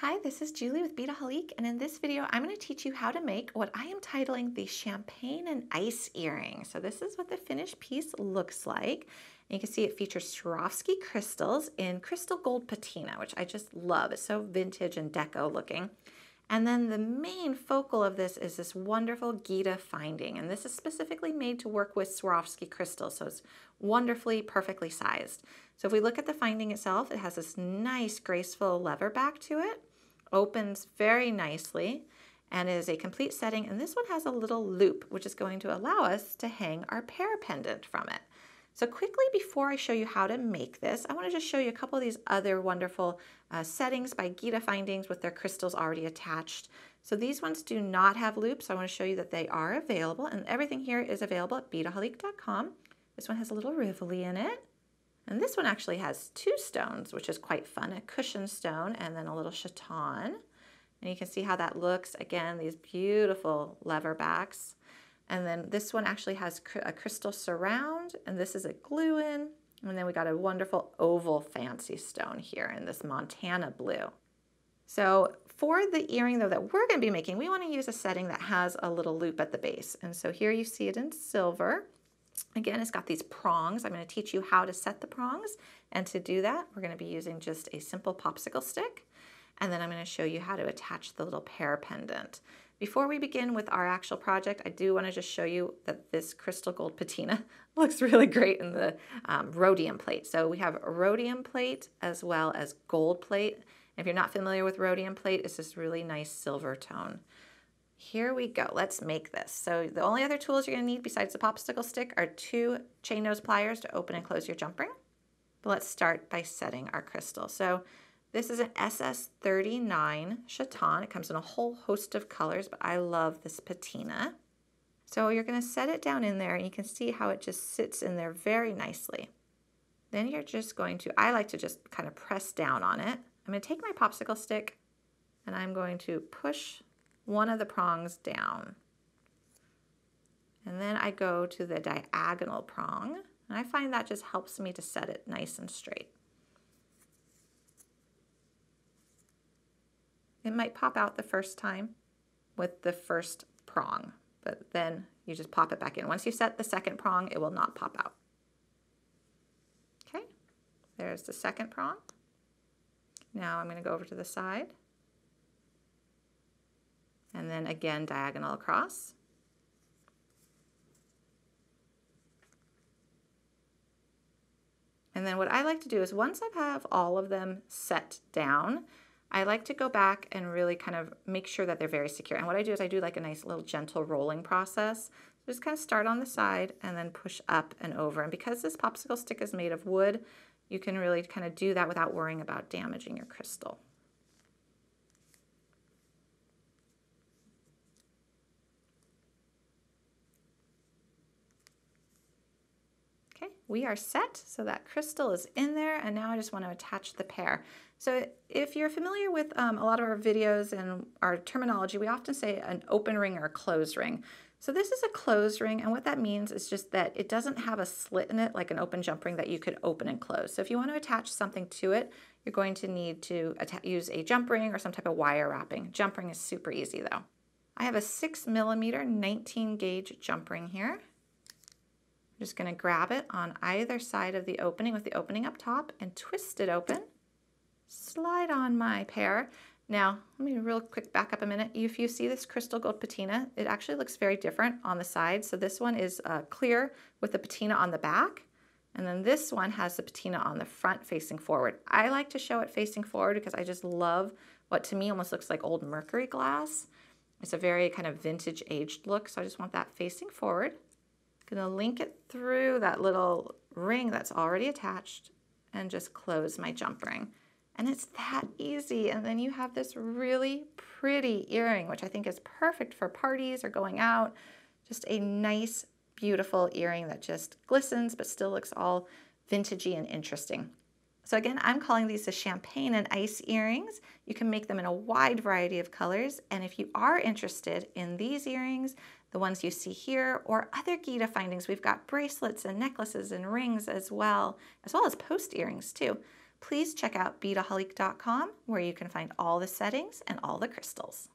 Hi, this is Julie with Beadaholique, and in this video I'm going to teach you how to make what I am titling the champagne and ice earring. So this is what the finished piece looks like. And you can see it features Swarovski crystals in crystal gold patina, which I just love. It's so vintage and deco looking. And then the main focal of this is this wonderful Gita finding, and this is specifically made to work with Swarovski crystals, so it's wonderfully, perfectly sized. So if we look at the finding itself, it has this nice, graceful lever back to it, opens very nicely, and is a complete setting, and this one has a little loop, which is going to allow us to hang our Pear pendant from it. So quickly, before I show you how to make this, I want to just show you a couple of these other wonderful settings by Gita Findings with their crystals already attached. So these ones do not have loops. I want to show you that they are available, and everything here is available at beadaholique.com. This one has a little Rivoli in it. And this one actually has two stones, which is quite fun, a cushion stone and then a little chaton. And you can see how that looks. Again, these beautiful lever backs. And then this one actually has a crystal surround, and this is a glue-in. And then we got a wonderful oval fancy stone here in this Montana blue. So for the earring though that we're going to be making, we want to use a setting that has a little loop at the base. And so here you see it in silver. Again, it's got these prongs. I'm going to teach you how to set the prongs. And to do that, we're going to be using just a simple popsicle stick. And then I'm going to show you how to attach the little Pear pendant. Before we begin with our actual project, I do want to just show you that this crystal gold patina looks really great in the rhodium plate. So we have a rhodium plate as well as gold plate. If you're not familiar with rhodium plate, it's this really nice silver tone. Here we go. Let's make this. So the only other tools you're going to need besides the popsicle stick are two chain nose pliers to open and close your jump ring. But let's start by setting our crystal. So this is an SS39 chaton. It comes in a whole host of colors, but I love this patina. So you're going to set it down in there, and you can see how it just sits in there very nicely. Then you're just going to, I like to just kind of press down on it. I'm going to take my popsicle stick, and I'm going to push one of the prongs down. And then I go to the diagonal prong, and I find that just helps me to set it nice and straight. It might pop out the first time with the first prong, but then you just pop it back in. Once you set the second prong, it will not pop out. Okay, there's the second prong. Now I'm going to go over to the side. And then again, diagonal across. And then what I like to do is once I have all of them set down, I like to go back and really kind of make sure that they're very secure. And what I do is I do like a nice little gentle rolling process. So just kind of start on the side and then push up and over. And because this popsicle stick is made of wood, you can really kind of do that without worrying about damaging your crystal. Okay, we are set, so that crystal is in there, and now I just want to attach the Pear. So if you're familiar with a lot of our videos and our terminology, we often say an open ring or a closed ring. So this is a closed ring, and what that means is just that it doesn't have a slit in it like an open jump ring that you could open and close. So if you want to attach something to it, you're going to need to use a jump ring or some type of wire wrapping. Jump ring is super easy though. I have a 6mm 19 gauge jump ring here. I'm just going to grab it on either side of the opening with the opening up top and twist it open. Slide on my Pear. Now, let me real quick back up a minute. If you see this crystal gold patina, it actually looks very different on the side. So this one is clear with the patina on the back. And then this one has the patina on the front facing forward. I like to show it facing forward because I just love what to me almost looks like old mercury glass. It's a very kind of vintage aged look. So I just want that facing forward. Gonna link it through that little ring that's already attached and just close my jump ring. And it's that easy. And then you have this really pretty earring, which I think is perfect for parties or going out. Just a nice, beautiful earring that just glistens, but still looks all vintagey and interesting. So again, I'm calling these the champagne and ice earrings. You can make them in a wide variety of colors. And if you are interested in these earrings, the ones you see here, or other Gita findings, we've got bracelets and necklaces and rings as well as post earrings too. please check out beadaholique.com where you can find all the settings and all the crystals.